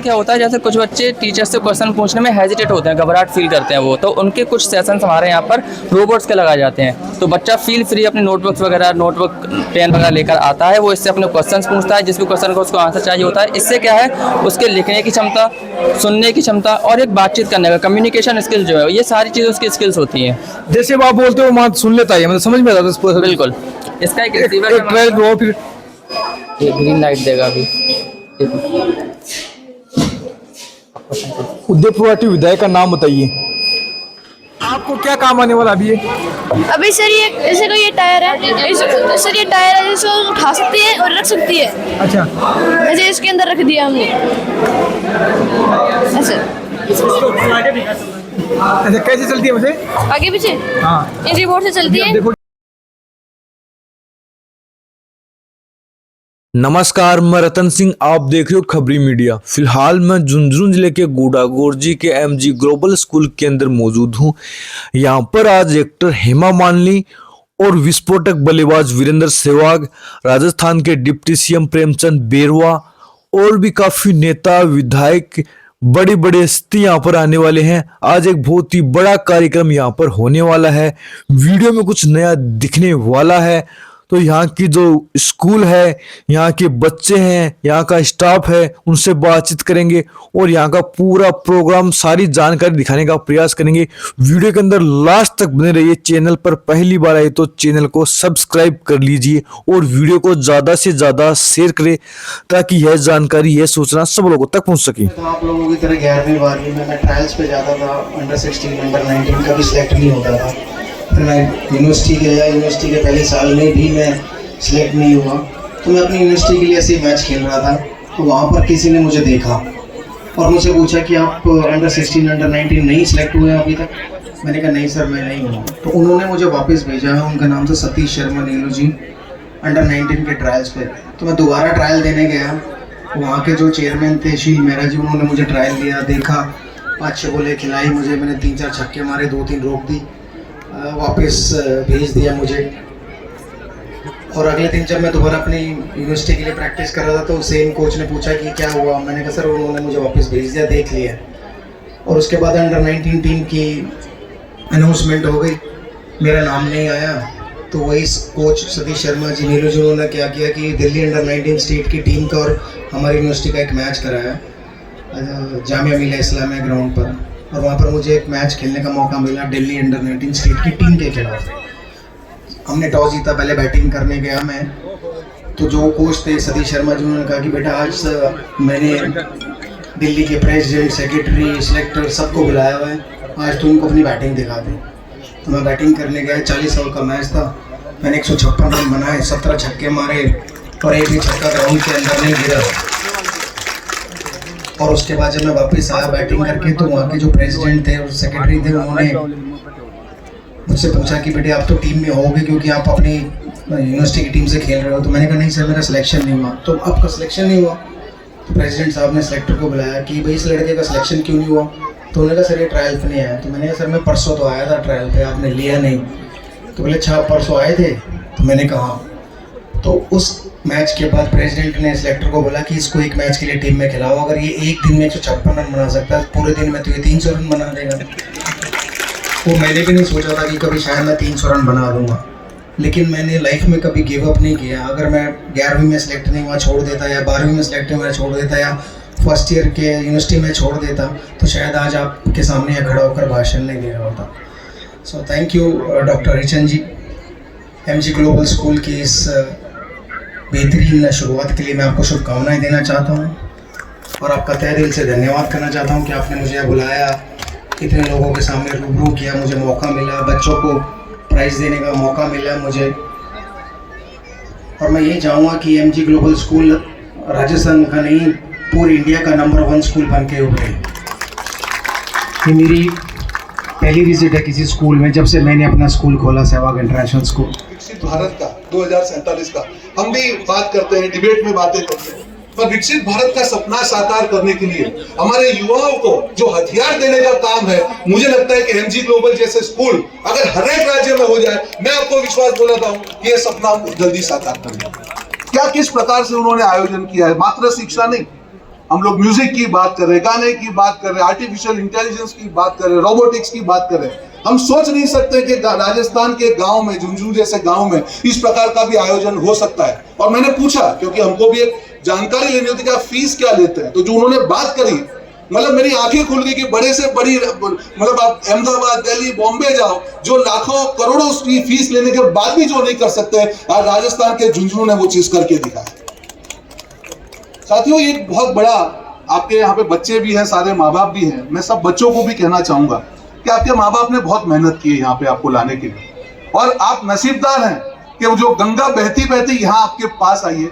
क्या होता है, जैसे कुछ बच्चे टीचर से क्वेश्चन पूछने में हेजिटेट होते हैं, घबराहट फील करते हैं वो, तो उनके कुछ सेशंस हमारे यहाँ पर रोबोट्स के लगाए जाते हैं। तो बच्चा फील फ्री अपनी नोटबुक्स वगैरह, नोटबुक पेन वगैरह लेकर आता है, वो इससे अपने क्वेश्चंस पूछता है, जिस भी क्वेश्चन को उसको आंसर चाहिए होता है। इससे क्या है, उसके लिखने की क्षमता, सुनने की क्षमता और एक बातचीत करने का कम्युनिकेशन स्किल जो है, ये सारी चीज़ें उसकी स्किल्स होती हैं। जैसे आप बोलते हो वहाँ सुन लेता है, मतलब समझ में आता है। बिल्कुल। इसका एक रिसीवर एक ट्रायल दो फिर। ये ग्रीन लाइट देगा अभी। उदयपुर विधायक का नाम बताइए, आपको क्या काम आने वाला अभी ये? अभी सर ये जैसे कोई ये टायर है, सर ये टायर है जिसको उठा सकती है और रख सकती है। अच्छा, ऐसे इसके अंदर रख दिया हमने ऐसे। अच्छा कैसे चलती है वैसे? आगे पीछे हाँ, इन रिमोट से चलती है। देखो। नमस्कार, मैं रतन सिंह, आप देख रहे हो खबरी मीडिया। फिलहाल मैं झुंझुनू जिले के गुडागोरजी के एमजी ग्लोबल स्कूल के अंदर मौजूद हूं। यहां पर आज एक्टर हेमा मालिनी और विस्फोटक बल्लेबाज वीरेंद्र सहवाग, राजस्थान के डिप्टी सीएम प्रेमचंद बेरवा और भी काफी नेता, विधायक, बड़ी बड़ी हस्ती यहाँ पर आने वाले हैं। आज एक बहुत ही बड़ा कार्यक्रम यहाँ पर होने वाला है। वीडियो में कुछ नया दिखने वाला है। तो यहाँ की जो स्कूल है, यहाँ के बच्चे हैं, यहाँ का स्टाफ है, उनसे बातचीत करेंगे और यहाँ का पूरा प्रोग्राम, सारी जानकारी दिखाने का प्रयास करेंगे। वीडियो के अंदर लास्ट तक बने रहिए। चैनल पर पहली बार आए तो चैनल को सब्सक्राइब कर लीजिए और वीडियो को ज्यादा से ज्यादा शेयर करें ताकि यह जानकारी, यह सूचना सब लोगों तक पहुँच सके। तो आप लोगों की तरह 11वीं 12वीं में मैं ट्रायल्स पे जाता था, अंडर 16 अंडर 19 का भी सिलेक्ट नहीं होता था। फिर मैं यूनिवर्सिटी गया, यूनिवर्सिटी के पहले साल में भी मैं सिलेक्ट नहीं हुआ। तो मैं अपनी यूनिवर्सिटी के लिए ऐसे मैच खेल रहा था, तो वहाँ पर किसी ने मुझे देखा और मुझसे पूछा कि आप अंडर 16 अंडर 19 नहीं सिलेक्ट हुए हैं अभी तक। मैंने कहा नहीं सर, मैं नहीं हूँ। तो उन्होंने मुझे वापस भेजा है, उनका नाम था सतीश शर्मा नीलू जी, अंडर 19 के ट्रायल्स पे। तो मैं दोबारा ट्रायल देने गया, वहाँ के जो चेयरमैन थे शील मेहरा जी, उन्होंने मुझे ट्रायल दिया, देखा, 5-6 बॉलें खिलाई मुझे, मैंने 3-4 छक्के मारे, 2-3 रोक दी, वापस भेज दिया मुझे। और अगले दिन जब मैं दोबारा अपनी यूनिवर्सिटी के लिए प्रैक्टिस कर रहा था तो सेम कोच ने पूछा कि क्या हुआ। मैंने कहा सर उन्होंने मुझे वापस भेज दिया, देख लिया। और उसके बाद अंडर 19 टीम की अनाउंसमेंट हो गई, मेरा नाम नहीं आया। तो वही कोच सतीश शर्मा जी नीलू जी, उन्होंने क्या किया कि दिल्ली अंडर 19 स्टेट की टीम का और हमारी यूनिवर्सिटी का एक मैच कराया जामिया मिलिया इस्लामिया ग्राउंड पर। और वहाँ पर मुझे एक मैच खेलने का मौका मिला दिल्ली अंडर 19 स्टेट की टीम के खिलाफ। हमने टॉस जीता, पहले बैटिंग करने गया मैं। तो जो कोच थे सतीश शर्मा जी, उन्होंने कहा कि बेटा आज मैंने दिल्ली के प्रेसिडेंट, सेक्रेटरी, सिलेक्टर सबको बुलाया हुआ है, आज तुम उनको अपनी बैटिंग दिखा दो। तो मैं बैटिंग करने गया, 40 ओवर का मैच था। मैंने 156 रन बनाए, 17 छक्के मारे और एक भी छक्का ग्राउंड के अंदर नहीं गिरा। और उसके बाद जब मैं वापस आया बैटिंग करके, तो वहाँ के जो प्रेसिडेंट थे और सेक्रेटरी थे, उन्होंने मुझसे पूछा कि बेटे आप तो टीम में होगे क्योंकि आप अपनी यूनिवर्सिटी की टीम से खेल रहे हो। तो मैंने कहा नहीं सर, मेरा सिलेक्शन नहीं हुआ। तो आपका सिलेक्शन नहीं हुआ? तो प्रेसिडेंट साहब ने सेलेक्टर को बुलाया कि भाई इस लड़के का सिलेक्शन क्यों नहीं हुआ। तो उन्होंने कहा सर ये ट्रायल पे नहीं आया। तो मैंने कहा सर मैं परसों तो आया था ट्रायल पे, आपने लिया नहीं। तो बोले अच्छा आप परसों आए थे? तो मैंने कहा। तो उस मैच के बाद प्रेसिडेंट ने सिलेक्टर को बोला कि इसको एक मैच के लिए टीम में खिलाओ, अगर ये एक दिन में 156 रन बना सकता है, पूरे दिन में तो ये 300 रन बना देगा। वो मैंने भी नहीं सोचा था कि कभी शायद मैं 300 रन बना दूंगा, लेकिन मैंने लाइफ में कभी गिव अप नहीं किया। अगर मैं 11वीं में सिलेक्ट नहीं हुआ छोड़ देता, या 12वीं में सिलेक्ट नहीं हुआ छोड़ देता, या फर्स्ट ईयर के यूनिवर्सिटी में छोड़ देता, तो शायद आज आपके सामने खड़ा होकर भाषण नहीं दे रहा होता। So thank you doctor Richan ji, MG global school की इस बेहतरीन शुरुआत के लिए मैं आपको शुभकामनाएं देना चाहता हूँ और आपका तहे दिल से धन्यवाद करना चाहता हूँ कि आपने मुझे बुलाया, इतने लोगों के सामने रूबरू किया, मुझे मौका मिला, बच्चों को प्राइज़ देने का मौका मिला मुझे। और मैं ये चाहूँगा कि एमजी ग्लोबल स्कूल राजस्थान का नहीं, पूरी इंडिया का नंबर 1 स्कूल बन के उभरे। ये मेरी पहली विजिट है किसी स्कूल में जब से मैंने अपना स्कूल खोला, सहवाग इंटरनेशनल स्कूल। विकसित भारत का 2047 का हम भी बात करते हैं, डिबेट में बातें करते हैं, पर विकसित भारत का सपना साकार करने के लिए हमारे युवाओं को जो हथियार देने का काम है, मुझे लगता है कि एमजी ग्लोबल जैसे स्कूल अगर हर एक राज्य में हो जाए, मैं आपको विश्वास दिलाता हूं कि यह सपना जल्दी साकार कर लेंगे। क्या किस प्रकार से उन्होंने आयोजन किया है, मात्र शिक्षा नहीं, हम लोग म्यूजिक की बात कर रहे हैं, गाने की बात कर रहे हैं, आर्टिफिशियल इंटेलिजेंस की बात कर रहे हैं, रोबोटिक्स की बात कर रहे हैं। हम सोच नहीं सकते कि राजस्थान के गांव में, झुंझुनू जैसे गांव में इस प्रकार का भी आयोजन हो सकता है। और मैंने पूछा, क्योंकि हमको भी एक जानकारी लेनी होती है कि आप फीस क्या लेते हैं, तो जो उन्होंने बात करी, मतलब मेरी आंखें खुल गई कि बड़े से बड़ी, मतलब आप अहमदाबाद, दिल्ली, बॉम्बे जाओ, जो लाखों करोड़ों की फीस लेने के बाद भी जो नहीं कर सकते, आज राजस्थान के झुंझुनू ने वो चीज करके दिखाया। साथियों, ये बहुत बड़ा, आपके यहाँ पे बच्चे भी हैं, सारे माँ बाप भी हैं। मैं सब बच्चों को भी कहना चाहूंगा कि आपके माँ बाप ने बहुत मेहनत की है यहाँ पे आपको लाने के लिए, और आप नसीबदार हैं कि वो जो गंगा बहती बहती यहाँ आपके पास आई है।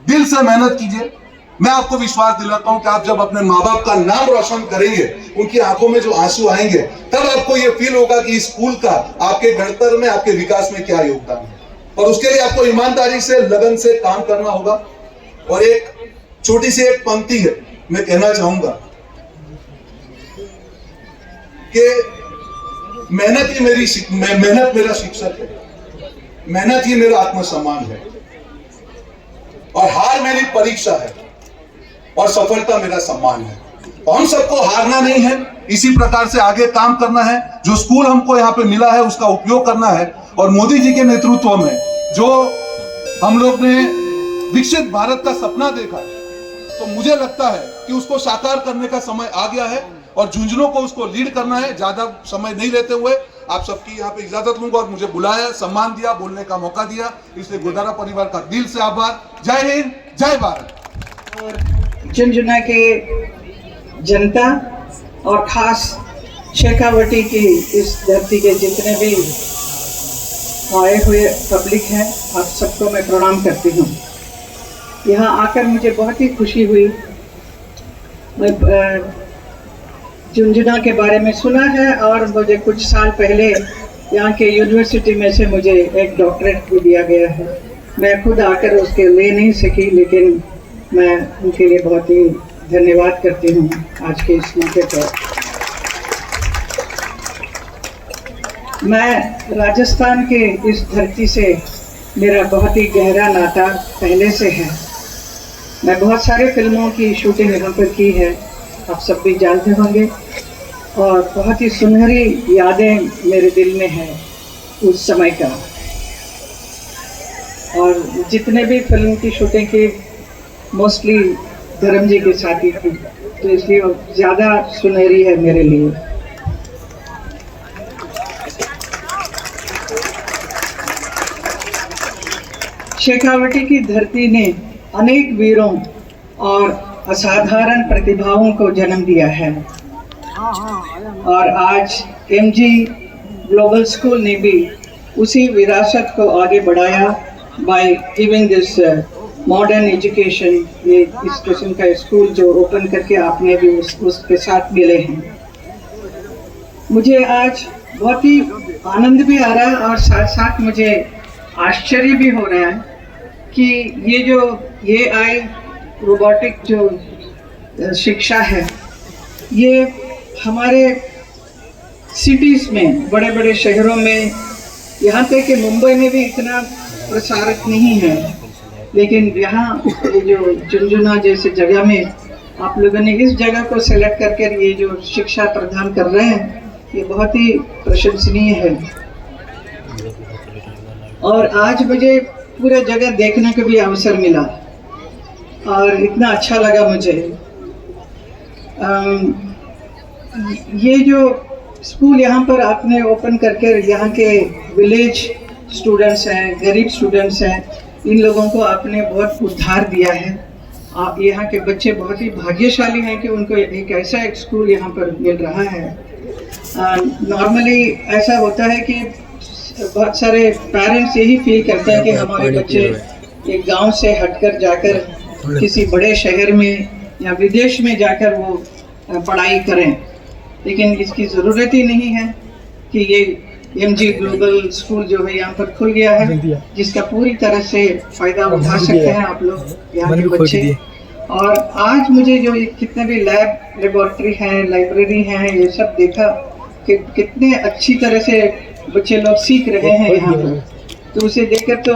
दिल से मेहनत कीजिए। मैं आपको विश्वास दिलाता हूं कि आप जब अपने माँ बाप का नाम रोशन करेंगे, उनकी आंखों में जो आंसू आएंगे, तब आपको ये फील होगा कि इस स्कूल का आपके गणतंत्र में, आपके विकास में क्या योगदान है। और उसके लिए आपको ईमानदारी से, लगन से काम करना होगा। और एक छोटी सी एक पंक्ति है, मैं कहना चाहूंगा कि मेहनत मेरा शिक्षक है, मेहनत ही मेरा आत्मसम्मान है, और हार मेरी परीक्षा है, और सफलता मेरा सम्मान है। तो हम सबको हारना नहीं है, इसी प्रकार से आगे काम करना है। जो स्कूल हमको यहाँ पे मिला है उसका उपयोग करना है, और मोदी जी के नेतृत्व में जो हम लोग ने विकसित भारत का सपना देखा, तो मुझे लगता है कि उसको साकार करने का समय आ गया है, और झुंझुनू को उसको लीड करना है। ज्यादा समय नहीं लेते हुए आप सबकी यहाँ पे इजाजत लूंगा, और मुझे बुलाया, सम्मान दिया, बोलने का मौका दिया, इसलिए गोदारा परिवार का दिल से आभार। जय हिंद, जय भारत। और झुंझुनू के जनता और खास शेखावटी की इस धरती के जितने भी आए हुए पब्लिक हैं, आप सबको मैं प्रणाम करती हूँ। यहाँ आकर मुझे बहुत ही खुशी हुई। मैं झुंझुनू के बारे में सुना है, और मुझे कुछ साल पहले यहाँ के यूनिवर्सिटी में से मुझे एक डॉक्टरेट भी दिया गया है। मैं खुद आकर उसके ले नहीं सकी, लेकिन मैं उनके लिए बहुत ही धन्यवाद करती हूँ आज के इस मौके पर। मैं राजस्थान के इस धरती से मेरा बहुत ही गहरा नाता पहले से है। मैं बहुत सारे फिल्मों की शूटिंग यहाँ पर की है, आप सब भी जानते होंगे, और बहुत ही सुनहरी यादें मेरे दिल में हैं उस समय का। और जितने भी फिल्म की शूटिंग की, मोस्टली धर्म जी के साथ ही थी, तो इसलिए ज़्यादा सुनहरी है मेरे लिए। शेखावटी की धरती ने अनेक वीरों और असाधारण प्रतिभाओं को जन्म दिया है, और आज एमजी ग्लोबल स्कूल ने भी उसी विरासत को आगे बढ़ाया by giving this modern education. ये इस किस्म का स्कूल जो ओपन करके आपने भी उसके साथ मिले हैं। मुझे आज बहुत ही आनंद भी आ रहा है, और साथ साथ मुझे आश्चर्य भी हो रहा है कि ये जो AI रोबोटिक जो शिक्षा है, ये हमारे सिटीज़ में, बड़े बड़े शहरों में, यहाँ तक कि मुंबई में भी इतना प्रसारित नहीं है, लेकिन यहाँ जो झुंझुनू जैसे जगह में आप लोगों ने इस जगह को सेलेक्ट करके ये जो शिक्षा प्रदान कर रहे हैं, ये बहुत ही प्रशंसनीय है। और आज मुझे पूरे जगह देखने का भी अवसर मिला, और इतना अच्छा लगा मुझे। ये जो स्कूल यहाँ पर आपने ओपन करके यहाँ के विलेज स्टूडेंट्स हैं, गरीब स्टूडेंट्स हैं, इन लोगों को आपने बहुत उद्धार दिया है। आप यहाँ के बच्चे बहुत ही भाग्यशाली हैं कि उनको एक ऐसा एक स्कूल यहाँ पर मिल रहा है। नॉर्मली ऐसा होता है कि बहुत सारे पेरेंट्स यही फील करते हैं कि हमारे बच्चे एक गांव से हटकर जाकर किसी बड़े शहर में या विदेश में जाकर वो पढ़ाई करें, लेकिन इसकी ज़रूरत ही नहीं है कि ये एमजी ग्लोबल स्कूल जो है यहाँ पर खुल गया है, जिसका पूरी तरह से फ़ायदा उठा सकते हैं आप लोग यहाँ के बच्चे। और आज मुझे जो कितने भी लैब लेबोरेटरी हैं, लाइब्रेरी हैं, ये सब देखा कि कितने अच्छी तरह से बच्चे लोग सीख रहे हैं यहाँ पर। तो उसे देखकर तो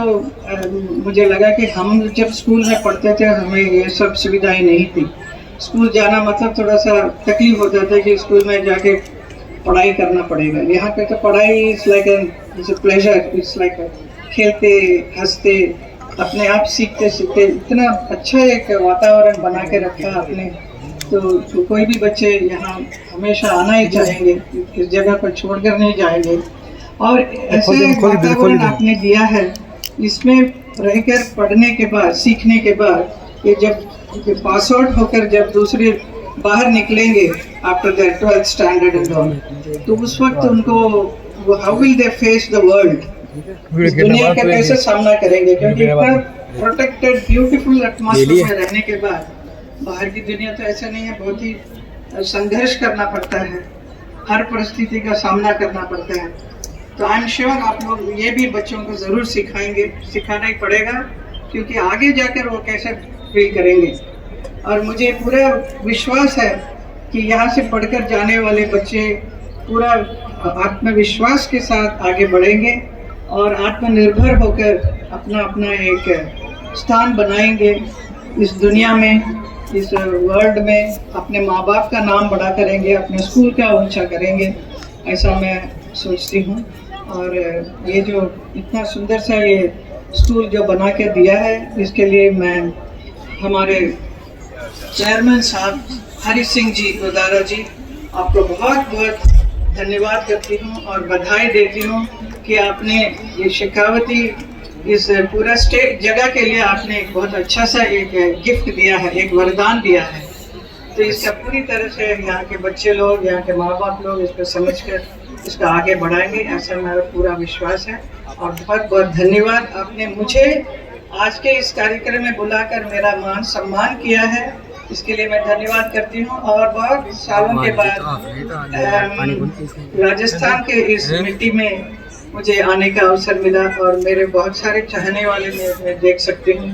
मुझे लगा कि हम जब स्कूल में पढ़ते थे हमें ये सब सुविधाएं नहीं थी। स्कूल जाना मतलब थोड़ा सा तकलीफ हो जाता है कि स्कूल में जाके पढ़ाई करना पड़ेगा। यहाँ पे तो पढ़ाई it's like a pleasure, it's like खेलते हंसते अपने आप सीखते सीखते इतना अच्छा एक वातावरण बना के रखा आपने, तो कोई भी बच्चे यहाँ हमेशा आना ही चाहेंगे, इस जगह पर छोड़कर नहीं जाएंगे। और ऐसे वातावरण आपने दिया है, इसमें रहकर पढ़ने के बाद सीखने के बाद ये जब पास आउट होकर जब दूसरे बाहर निकलेंगे after the 12th standard and all, तो उस वक्त उनको how will they face the world, इस दुनिया का कैसे सामना करेंगे, क्योंकि इतना प्रोटेक्टेड ब्यूटीफुल एटमॉस्फेयर में रहने के बाद बाहर की दुनिया तो ऐसा नहीं है, बहुत ही संघर्ष करना पड़ता है, हर परिस्थिति का सामना करना पड़ता है। तो आई एम श्योर आप लोग ये भी बच्चों को ज़रूर सिखाएंगे, सिखाना ही पड़ेगा, क्योंकि आगे जाकर वो कैसे फील करेंगे। और मुझे पूरा विश्वास है कि यहाँ से पढ़कर जाने वाले बच्चे पूरा आत्मविश्वास के साथ आगे बढ़ेंगे और आत्मनिर्भर होकर अपना अपना एक स्थान बनाएंगे इस दुनिया में, इस वर्ल्ड में, अपने माँ बाप का नाम बड़ा करेंगे, अपने स्कूल का ऊंचा करेंगे, ऐसा मैं सोचती हूँ। और ये जो इतना सुंदर सा ये स्कूल जो बना के दिया है, इसके लिए मैं हमारे चेयरमैन साहब हरी सिंह जी गोदारा जी, आपको बहुत बहुत धन्यवाद करती हूँ और बधाई देती हूँ कि आपने ये शेखावती इस पूरा स्टेट जगह के लिए आपने एक बहुत अच्छा सा एक गिफ्ट दिया है, एक वरदान दिया है। तो इसका पूरी तरह से यहाँ के बच्चे लोग, यहाँ के माँ बाप लोग इसको समझकर इसका आगे बढ़ाएंगे, ऐसा मेरा पूरा विश्वास है। और बहुत बहुत धन्यवाद, आपने मुझे आज के इस कार्यक्रम में बुलाकर मेरा मान सम्मान किया है, इसके लिए मैं धन्यवाद करती हूँ। और बहुत सालों के बाद राजस्थान के इस मिट्टी में मुझे आने का अवसर मिला और मेरे बहुत सारे चाहने वाले मैं देख सकती हूँ,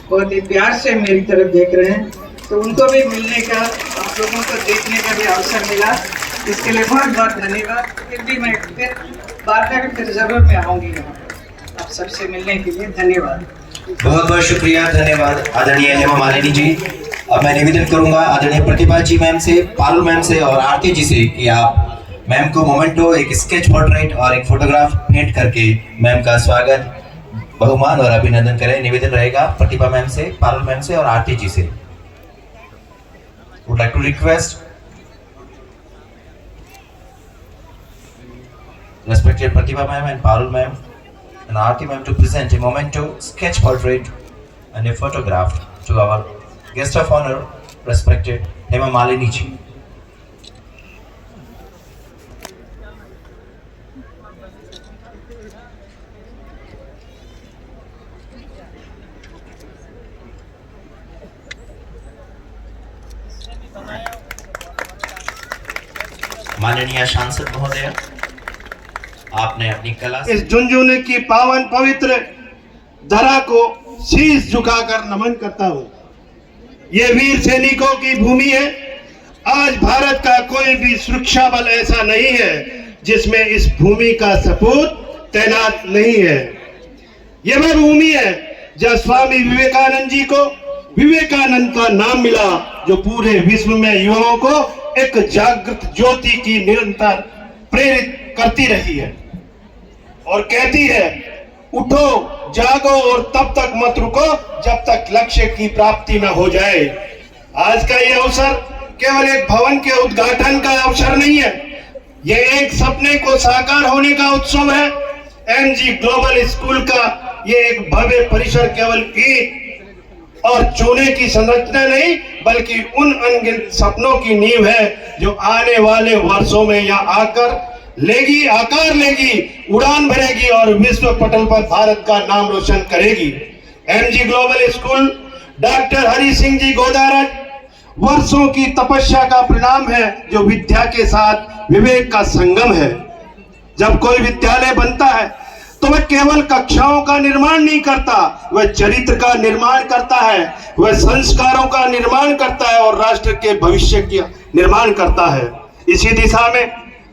बहुत ही प्यार से मेरी तरफ देख रहे हैं, तो उनको भी मिलने का, आप लोगों को देखने का भी अवसर मिला, इसके लिए बहुत बहुत धन्यवाद। फिर भी मैं फिर बाद में फिर ज़रूर मैं आऊँगी यहाँ आप सबसे मिलने के लिए। धन्यवाद, बहुत बहुत शुक्रिया, धन्यवाद आदरणीय हेमा मालिनी जी। अब मैं निवेदन करूंगा आदरणीय प्रतिभा जी मैम से, पारुल मैम से और आरती जी से कि आप मैम को मोमेंटो, एक स्केच पोर्ट्रेट और एक फोटोग्राफ भेंट करके मैम का स्वागत, बहुमान और अभिनंदन करें। निवेदन रहेगा प्रतिभा मैम से, पारुल मैम से और आरती जी से। Would like to request respected Pratibha ma'am and Parul ma'am and Aarti ma'am to present a memento sketch portrait and a photograph to our guest of honor, respected Hema Malini ji. माननीय सांसद महोदय, आपने अपनी कला से इस झुनझुने की पावन पवित्र धरा को शीश झुकाकर नमन करता हूँ। ये वीर सैनिकों की भूमि है। आज भारत का कोई भी सुरक्षा बल ऐसा नहीं है जिसमें इस भूमि का सपूत तैनात नहीं है। यह वह भूमि है जहाँ स्वामी विवेकानंद जी को विवेकानंद का नाम मिला, जो पूरे विश्व में युवाओं को एक जागृत ज्योति की निरंतर प्रेरित करती रही है और कहती है, उठो जागो और तब तक मत रुको जब तक लक्ष्य की प्राप्ति न हो जाए। आज का यह अवसर केवल एक भवन के उद्घाटन का अवसर नहीं है, यह एक सपने को साकार होने का उत्सव है। एमजी ग्लोबल स्कूल का यह एक भव्य परिसर केवल ईंट और चूने की संरचना नहीं, बल्कि उन अनगिनत सपनों की नींव है जो आने वाले वर्षों में यहाँ आकर आकार लेगी, उड़ान भरेगी और विश्व पटल पर भारत का नाम रोशन करेगी। MG global school doctor Hari Singh ji Godara वर्षों की तपस्या का परिणाम है, जो विद्या के साथ विवेक का संगम है। जब कोई विद्यालय बनता है तो वह केवल कक्षाओं का निर्माण नहीं करता, वह चरित्र का निर्माण करता है, वह संस्कारों का निर्माण करता है और राष्ट्र के भविष्य का निर्माण करता है। इसी दिशा में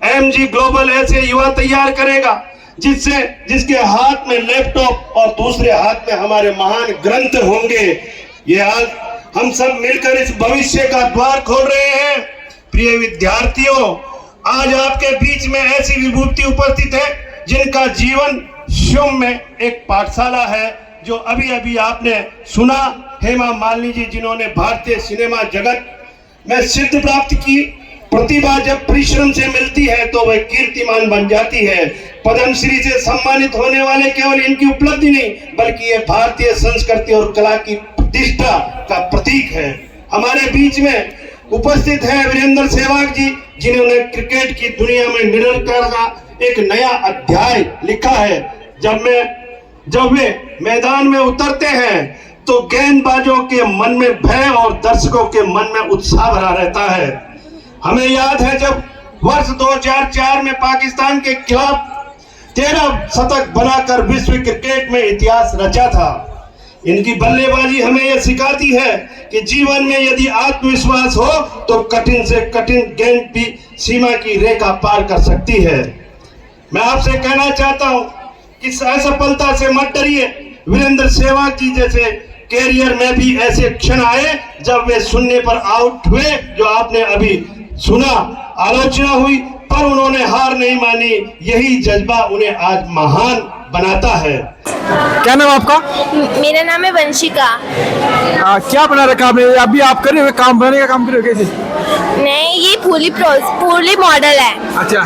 एमजी ग्लोबल ऐसे युवा तैयार करेगा जिसके हाथ में लैपटॉप और दूसरे हाथ में हमारे महान ग्रंथ होंगे। ये हम सब मिलकर इस भविष्य का द्वार खोल रहे हैं। प्रिय विद्यार्थियों, आज आपके बीच में ऐसी विभूति उपस्थित है जिनका जीवन स्वयं में एक पाठशाला है, जो अभी अभी आपने सुना। हेमा मालिनी जी, जिन्होंने भारतीय सिनेमा जगत में सिद्धि प्राप्त की। प्रतिभा जब परिश्रम से मिलती है तो वह कीर्तिमान बन जाती है। पद्मश्री से सम्मानित होने वाले केवल इनकी उपलब्धि नहीं, बल्कि ये भारतीय संस्कृति और कला की प्रतिष्ठा का प्रतीक है। हमारे बीच में उपस्थित है वीरेंद्र सहवाग जी, जिन्होंने क्रिकेट की दुनिया में निरंतर का एक नया अध्याय लिखा है। जब वे मैदान में उतरते हैं तो गेंदबाजों के मन में भय और दर्शकों के मन में उत्साह भरा रहता है। हमें याद है जब वर्ष 2004 में पाकिस्तान के खिलाफ 13 शतक बनाकर विश्व क्रिकेट में इतिहास रचा था। इनकी बल्लेबाजी हमें यह सिखाती है कि जीवन में यदि आत्मविश्वास हो तो कठिन से कठिन गेंद भी सीमा की रेखा पार कर सकती है। मैं आपसे कहना चाहता हूं कि असफलता से मत डरिए। वीरेंद्र सहवाग जी जैसे कैरियर में भी ऐसे क्षण आए जब वे शून्य पर आउट हुए, जो आपने अभी सुना। आलोचना हुई पर उन्होंने हार नहीं मानी। यही जज्बा उन्हें आज महान बनाता है। क्या नाम आपका? मेरा नाम है वंशिका। क्या बना रखा आपने? अभी आप कर रहे हो काम, बनाने का काम कर रहे हो कैसे? नहीं, ये फुली मॉडल है। अच्छा,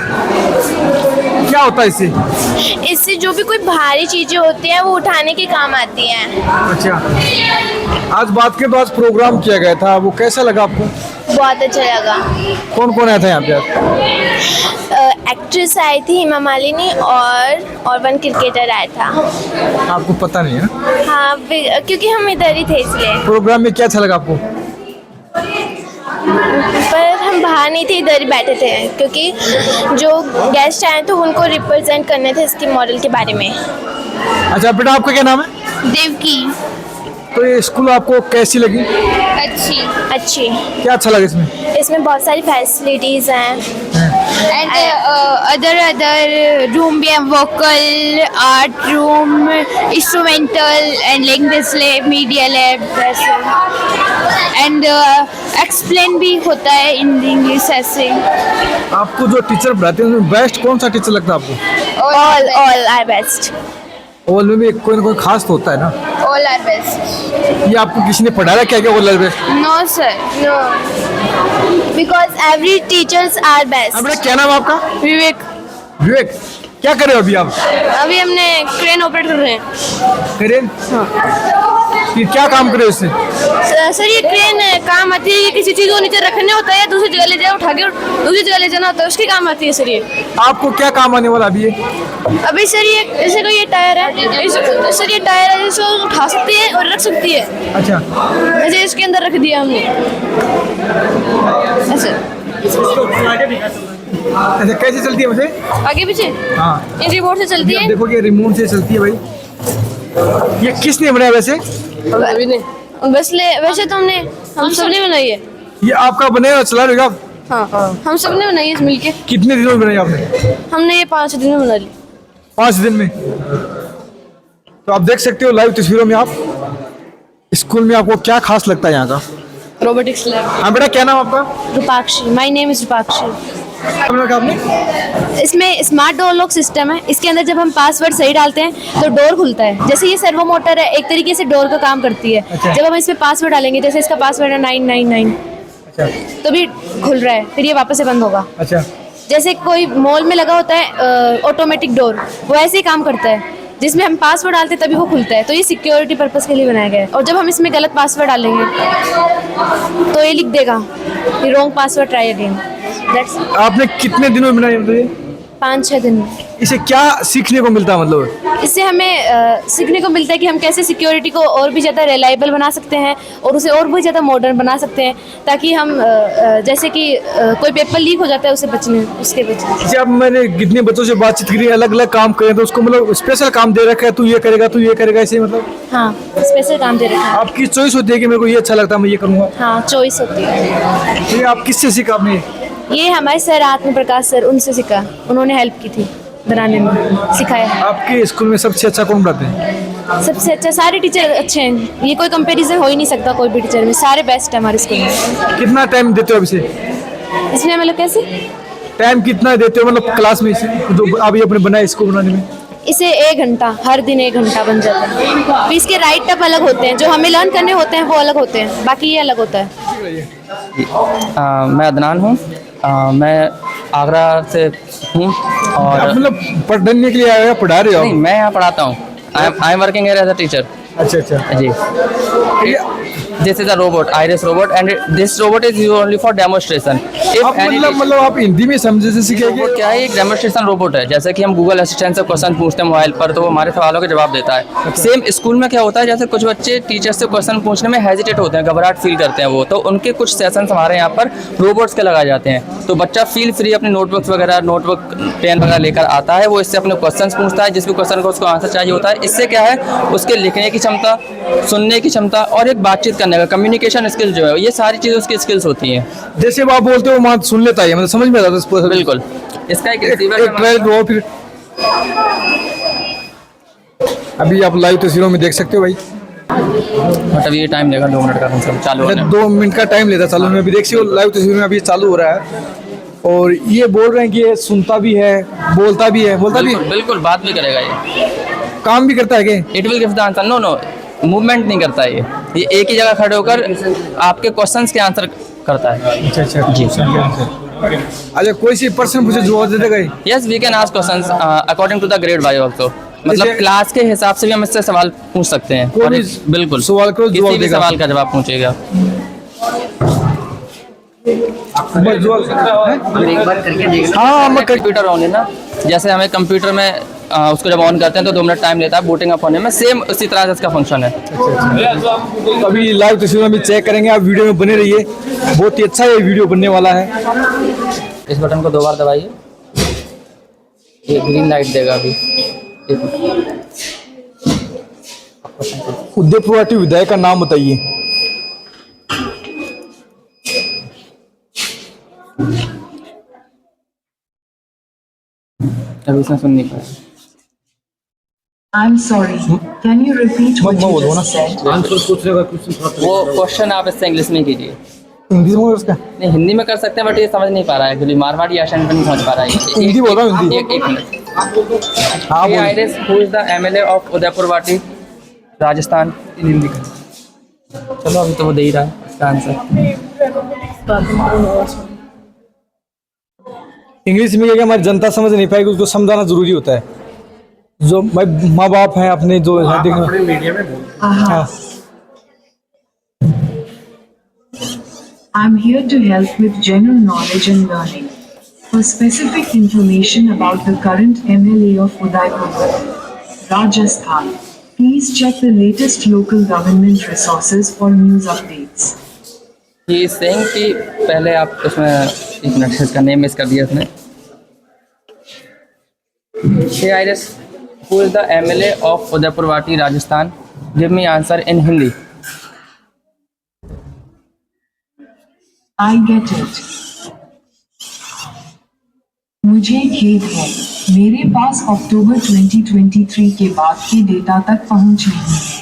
क्या होता है इससे? इससे जो भी कोई भारी चीजें होती हैं वो उठाने के काम आती हैं। अच्छा, आज बात के बाद प्रोग्राम किया गया था, वो कैसा लगा आपको? बहुत अच्छा लगा। कौन कौन आया था यहाँ पे? एक्ट्रेस आई थी हेमा मालिनी और वन क्रिकेटर आया था। आपको पता नहीं है ना? हाँ, क्योंकि हम इधर ही थे इसलिए। प्रोग्राम में क्या अच्छा लगा आपको? पर हम बाहर नहीं थे, इधर ही बैठे थे, क्योंकि जो गेस्ट आए थे उनको रिप्रेजेंट करने थे इसके मॉडल के बारे में। अच्छा बेटा, आपका क्या नाम है? देवकी। तो ये स्कूल आपको कैसी लगी? अच्छी। क्या अच्छा लगा इसमें? इसमें बहुत सारी फैसिलिटीज हैं एंड अदर रूम भी है, vocal, art room, instrumental and language lab, media lab and explain भी होता है इन इंग्लिश ऐसे। आपको जो टीचर पढ़ाते हैं उनमें बेस्ट कौन सा टीचर लगता है आपको? All are best. ऑल में भी कोई ना कोई खास तो होता है ना? All are best. ये आपको किसी ने पढ़ाया क्या all are best? No sir, no, because every teachers are best. बेटा क्या नाम है आपका? विवेक। विवेक, क्या कर रहे हो अभी आप? अभी हमने क्रेन ऑपरेट कर रहे हैं। क्रेन? ये क्या काम कर रहे हो इससे? सर ये क्रेन काम आती है, किसी चीज को नीचे रखने होता है, दूसरी जगह ले जाए, उठा के दूसरी जगह ले जाना होता है, उसकी काम आती है सर ये। आपको क्या काम आने वाला अभी ये? अभी सर ये जैसे कोई ये टायर है, सर ये टायर है जिसको उठा सकती है और रख सकती है। अच्छा, जैसे इसके अंदर रख दिया हमने ऐसे। अच्छा, कैसे चलती है मुझे? आगे पीछे हाँ, इन रिमोट से चलती है। देखो ये रिमोट से चलती है भाई। ये किसने बनाया वैसे? अभी नहीं, वैसे तो हम सब ने बनाई है। ये आपका बनाया और चला रहेगा? हाँ, हम सब ने बनाई है मिलके। कितने दिनों में बनाई आपने? हमने ये 5 दिन में बना ली। 5 दिन में? तो आप देख सकते हो लाइव तस्वीरों में आप स्कूल में आपको क्या खास लगता है यहाँ का? Robotics lab. हाँ बेटा, क्या नाम आपका? Rupakshi. My name is Rupakshi. आपने? इसमें स्मार्ट डोर लॉक सिस्टम है। इसके अंदर जब हम पासवर्ड सही डालते हैं तो डोर खुलता है। जैसे ये सर्वो मोटर है, एक तरीके से डोर का काम करती है। अच्छा। जब हम इसमें पासवर्ड डालेंगे, जैसे इसका पासवर्ड है 999, अच्छा, तो भी खुल रहा है, फिर ये वापस से बंद होगा। अच्छा, जैसे कोई मॉल में लगा होता है ऑटोमेटिक डोर, वो ऐसे ही काम करता है, जिसमें हम पासवर्ड डालते हैं तभी वो खुलता है। तो ये सिक्योरिटी पर्पस के लिए बनाया गया है। और जब हम इसमें गलत पासवर्ड डालेंगे तो ये लिख देगा रॉन्ग पासवर्ड, ट्राई अगेन। आपने कितने दिनों में बनाई मतलब ये? 5-6 दिन में। इसे क्या सीखने को मिलता है मतलब? इससे हमें सीखने को मिलता है कि हम कैसे सिक्योरिटी को और भी ज़्यादा रिलायबल बना सकते हैं और उसे और भी ज़्यादा मॉडर्न बना सकते हैं, ताकि हम जैसे कि कोई पेपर लीक हो जाता है उससे उसके बचने। जब मैंने कितने बच्चों से बातचीत करी, अलग अलग काम करे, तो उसको मतलब स्पेशल काम दे रखा है, तू ये करेगा ऐसे मतलब? हाँ, स्पेशल काम दे रखा है। आपकी चॉइस होती है कि मेरे को ये अच्छा लगता है मैं ये करूँगा? हाँ, चॉइस होती है। ये आप किससे सीखा आपने? ये हमारे सर आत्म प्रकाश सर, उनसे सीखा। उन्होंने हेल्प की थी बनाने में, सिखाया। आपके स्कूल में सबसे अच्छा कौन पढ़ाते हैं? सबसे अच्छा, सारे टीचर अच्छे हैं, ये कोई कंपैरिजन हो ही नहीं सकता कोई भी टीचर में, सारे बेस्ट है हमारे स्कूल में। कितना टाइम देते हो अब इसे? इसमें मतलब कैसे, टाइम कितना देते हो मतलब क्लास में इसे, जो अभी अपने बनाए इसको बनाने में? इसे 1 घंटा, हर दिन 1 घंटा बन जाता है। फिर इसके राइट टप अलग होते हैं, जो हमें लर्न करने होते हैं वो अलग होते हैं, बाकी ये अलग होता है। मैं अदनान हूँ, मैं आगरा से हूँ और आप मतलब पढ़ने के लिए आए हो, पढ़ा रहे हो? नहीं, मैं यहाँ पढ़ाता हूँ। I am working as a teacher. अच्छा अच्छा जी। This is a robot, Iris robot, and this robot is used only for demonstration. If आप any मतलब आप हिंदी में समझे से सीखेंगे? रोबोट क्या है, एक डेमोस्ट्रेशन रोबोट है। जैसे कि हम गूगल असिस्टेंट से क्वेश्चन पूछते हैं मोबाइल पर, तो वो हमारे सवालों के जवाब देता है। सेम स्कूल में क्या होता है, जैसे कुछ बच्चे टीचर से क्वेश्चन पूछने में हेजिटेट होते हैं, घबराहट फील करते हैं वो, तो उनके कुछ सेशंस हमारे यहाँ पर रोबोट्स के लगाए जाते हैं। तो बच्चा फील फ्री अपने नोटबुक्स वगैरह, नोटबुक पेन वगैरह लेकर आता है, वो इससे अपने क्वेश्चन पूछता है, जिस भी क्वेश्चन को उसको आंसर चाहिए होता है। इससे क्या है, उसके लिखने की क्षमता, सुनने की क्षमता और एक बातचीत करने का कम्युनिकेशन स्किल जो है, ये सारी चीज़ें उसकी स्किल्स होती हैं। जैसे आप बोलते हो वहाँ सुन लेता है, मतलब समझ में आता है? बिल्कुल। इसका एक रिसीवर एक ट्रायल दो फिर। अभी आप लाइव तस्वीरों में देख सकते हो भाई। मतलब ये टाइम लेगा 2 मिनट का, कम चालू होने में। 2 मिनट का टाइम लेता चालू में। अभी देख सकते हो लाइव तस्वीर में अभी चालू हो रहा है, और ये बोल रहे हैं कि ये सुनता भी है, बोलता भी है। बोलता भी, बिल्कुल बात भी करेगा ये। काम भी करता है क्या? It will give the answer. No, movement नहीं करता है ये एक ही जगह खड़े होकर आपके क्वेश्चंस के आंसर करता है। अच्छा अच्छा जी। अच्छा, कोई सी पर्सन पूछे जवाब दे देगा? Yes, we can ask questions according to the grade wise also. मतलब क्लास के हिसाब से भी हम इससे सवाल पूछ सकते हैं। कोई भी बिल्कुल सवाल करो, जवाब किसी भी देगा। सवाल का जवाब पूछेगा। हाँ, मैं कंप्यूटर ऑन है ना, जैसे हमें कंप्यूटर में उसको जब ऑन करते हैं तो 2 मिनट टाइम लेता है बूटिंग अप होने में, सेम उसी तरह से इसका फंक्शन है। तो अभी लाइव तस्वीरों में चेक करेंगे, आप वीडियो में बने रहिए, बहुत ही अच्छा ये वीडियो बनने वाला है। इस बटन को 2 बार दबाइए, ये ग्रीन लाइट देगा अभी। उदयपुर विधायक का नाम बताइए। अभी इसमें सुन नहीं पाया। I'm sorry. Can you repeat what you just said? वो क्वेश्चन आप इससे इंग्लिश में कीजिए। हिंदी में उसका नहीं, हिंदी में कर सकते हैं, बट ये समझ नहीं पा रहा है क्योंकि मारवाड़ी एक्सेंट नहीं समझ पा रहा है। हिंदी बोल रहा हूँ, हिंदी। एक मिनट। हाँ बोलिए। Iris, who is the MLA of Udaipurwati, Rajasthan? Hindi का चलो, अभी तो वो दे ही रहा है इसका आंसर। इंग्लिश में क्या हमारी जनता समझ नहीं पाएगी, उसको समझाना जरूरी होता है। जो भाई माँ बाप हैं अपने, जो मीडिया में हाँ। I'm here to help with general knowledge and learning. For specific information about the current MLA of Udaipur, Rajasthan, please check the latest local government resources for news updates. He is saying कि पहले आप उसमें, एक minute, इसका name miss कर दिया उसने। Hey Iris, who is the MLA of Udaipurwati, Rajasthan? Give me answer in Hindi. I get it. मुझे खेद है, मेरे पास अक्टूबर 2023 के बाद के डेटा तक पहुंच नहीं है।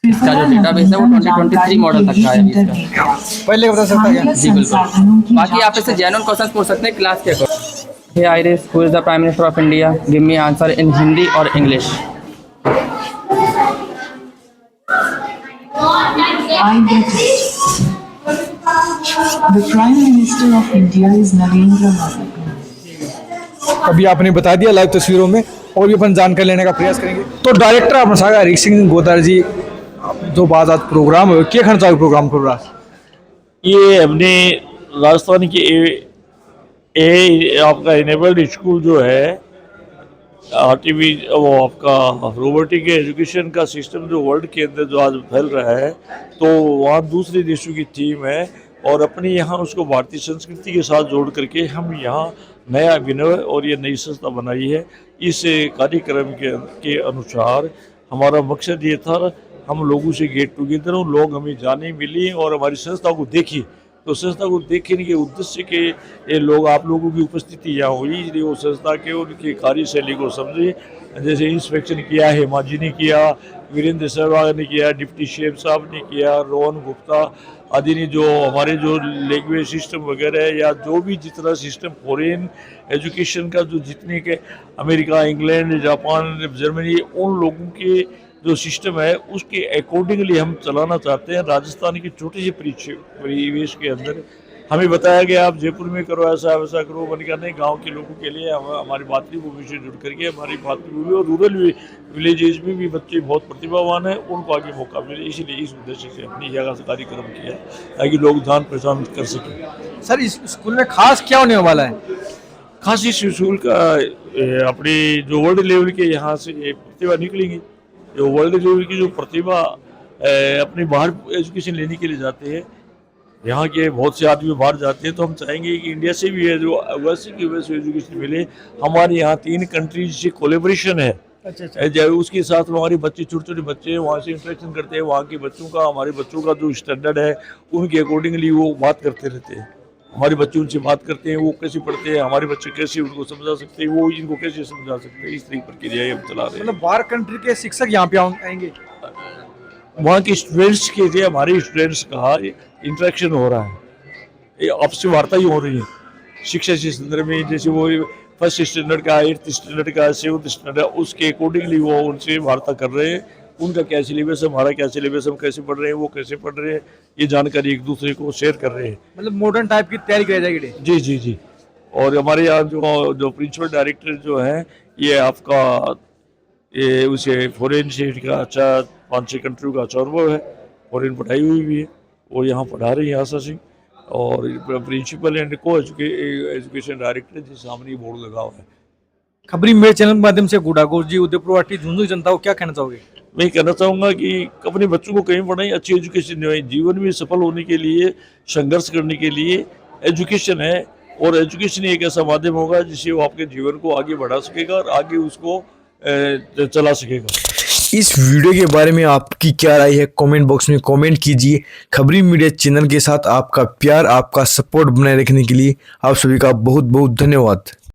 इसका जो डेटाबेस है वो 2023 मॉडल तक का है इसका। पहले बता सकता है क्या? जी बिल्कुल। बाकी आप इससे जेन्युइन क्वेश्चन पूछ सकते हैं क्लास के according. Hey Iris, who is the prime minister of India? Give me answer in Hindi और English. I get it. The Prime Minister of India is Narendra Modi. अभी आपने बता दिया लाइव तस्वीरों में, और भी अपन जानकारी लेने का प्रयास करेंगे। तो डायरेक्टर आप हरीश सिंह गोतार जी, जो बाद आज प्रोग्राम है क्या खर्चा प्रोग्राम कर रहा? ये अपने राजस्थान की आपका इनेबल्ड स्कूल जो है, आरटीवी, वो आपका रोबोटिक एजुकेशन का सिस्टम जो वर्ल्ड के अंदर जो आज फैल रहा है, तो वहाँ दूसरे देशों की थीम है, और अपने यहाँ उसको भारतीय संस्कृति के साथ जोड़ करके हम यहाँ नया अभिनव और ये नई संस्था बनाई है। इस कार्यक्रम के अनुसार हमारा मकसद ये था, हम लोगों से गेट टुगेदर हो, लोग हमें जाने मिले और हमारी संस्था को देखिए, तो संस्था को देखने के उद्देश्य के ये लोग आप लोगों की उपस्थिति यहाँ हुई, इसलिए वो संस्था के उनकी कार्यशैली को समझे। जैसे इंस्पेक्शन किया हेमा जी ने किया, वीरेंद्र सहवाग ने किया, डिप्टी शेफ साहब ने किया, रोहन गुप्ता आदि ने, जो हमारे जो लैंग्वेज सिस्टम वगैरह है या जो भी जितना सिस्टम फॉरेन एजुकेशन का जो जितने के अमेरिका, इंग्लैंड, जापान, जर्मनी, उन लोगों के जो सिस्टम है उसके अकॉर्डिंगली हम चलाना चाहते हैं। राजस्थान की छोटी सी परिवेश के अंदर हमें बताया गया आप जयपुर में करो, ऐसा वैसा करो, बन कर नहीं, गाँव के लोगों के लिए हमारी मातृभूमि से जुड़ करके हमारी मातृभूमि और रूरल विलेजेज में भी बच्चे बहुत प्रतिभावान हैं, उनको आगे मौका मिले, इसीलिए इस उद्देश्य से अपनी जगह से कार्यक्रम किया ताकि लोग जान पहचान कर सकें। सर इस स्कूल में खास क्या होने वाला है? खास इस स्कूल का अपनी जो वर्ल्ड लेवल के यहाँ से प्रतिभा निकलेंगी, जो वर्ल्ड लेवल की जो प्रतिभा अपनी बाहर एजुकेशन लेने के लिए जाते हैं, यहाँ के बहुत से आदमी बाहर जाते हैं, तो हम चाहेंगे कि इंडिया से भी है जो वैसे की वैसे एजुकेशन मिले। हमारे यहाँ 3 कंट्रीज से कोलेब्रेशन है। अच्छा। उसके साथ हमारे बच्चे, छोटे छोटे बच्चे वहाँ से इंटरेक्शन करते हैं, वहाँ के बच्चों का हमारे बच्चों का जो स्टैंडर्ड है उनके अकॉर्डिंगली वो बात करते रहते हैं। हमारे बच्चे उनसे बात करते हैं, वो कैसे पढ़ते हैं, हमारे बच्चे कैसे उनको समझा सकते हैं, वो इनको कैसे समझा सकते हैं, इस तरह की प्रक्रिया हम चला रहे हैं। मतलब बाहर कंट्री के शिक्षक यहाँ पे आएंगे, वहाँ के स्टूडेंट्स के लिए हमारे स्टूडेंट्स का इंटरेक्शन हो रहा है, आपसी वार्ता ही हो रही है शिक्षा के संदर्भ में। जैसे वो फर्स्ट स्टैंडर्ड का, 8th स्टैंडर्ड का, 7th स्टैंडर्ड, उसके अकॉर्डिंगली वो उनसे वार्ता कर रहे हैं, उनका क्या सिलेबस है, हमारा क्या सिलेबस, हम कैसे पढ़ रहे हैं, वो कैसे पढ़ रहे हैं, ये जानकारी एक दूसरे को शेयर कर रहे हैं। मतलब मॉडर्न टाइप की तैयारी कराई जाएगी। जी जी जी। और हमारे यहाँ जो प्रिंसिपल डायरेक्टर जो है ये आपका ये उसे फॉरेन से का अच्छा 5-6 कंट्री का अच्छा अनुभव है, फॉरेन पढ़ाई हुई भी है, वो यहाँ पढ़ा रही हैं आशा सिंह, और प्रिंसिपल एंड को एजुकेशन डायरेक्टर जिस सामने बोर्ड लगा हुआ है। खबरी मेरे चैनल के माध्यम से गुडागोर जी, उदयपुर झुंझुनू जनता को क्या कहना चाहोगे? मैं कहना चाहूँगा कि अपने बच्चों को कहीं पढ़ाएं, अच्छी एजुकेशन दें। जीवन में सफल होने के लिए, संघर्ष करने के लिए एजुकेशन है, और एजुकेशन एक ऐसा माध्यम होगा जिससे वो आपके जीवन को आगे बढ़ा सकेगा और आगे उसको चला सकेगा। इस वीडियो के बारे में आपकी क्या राय है कमेंट बॉक्स में कमेंट कीजिए। खबरी मीडिया चैनल के साथ आपका प्यार, आपका सपोर्ट बनाए रखने के लिए आप सभी का बहुत बहुत धन्यवाद।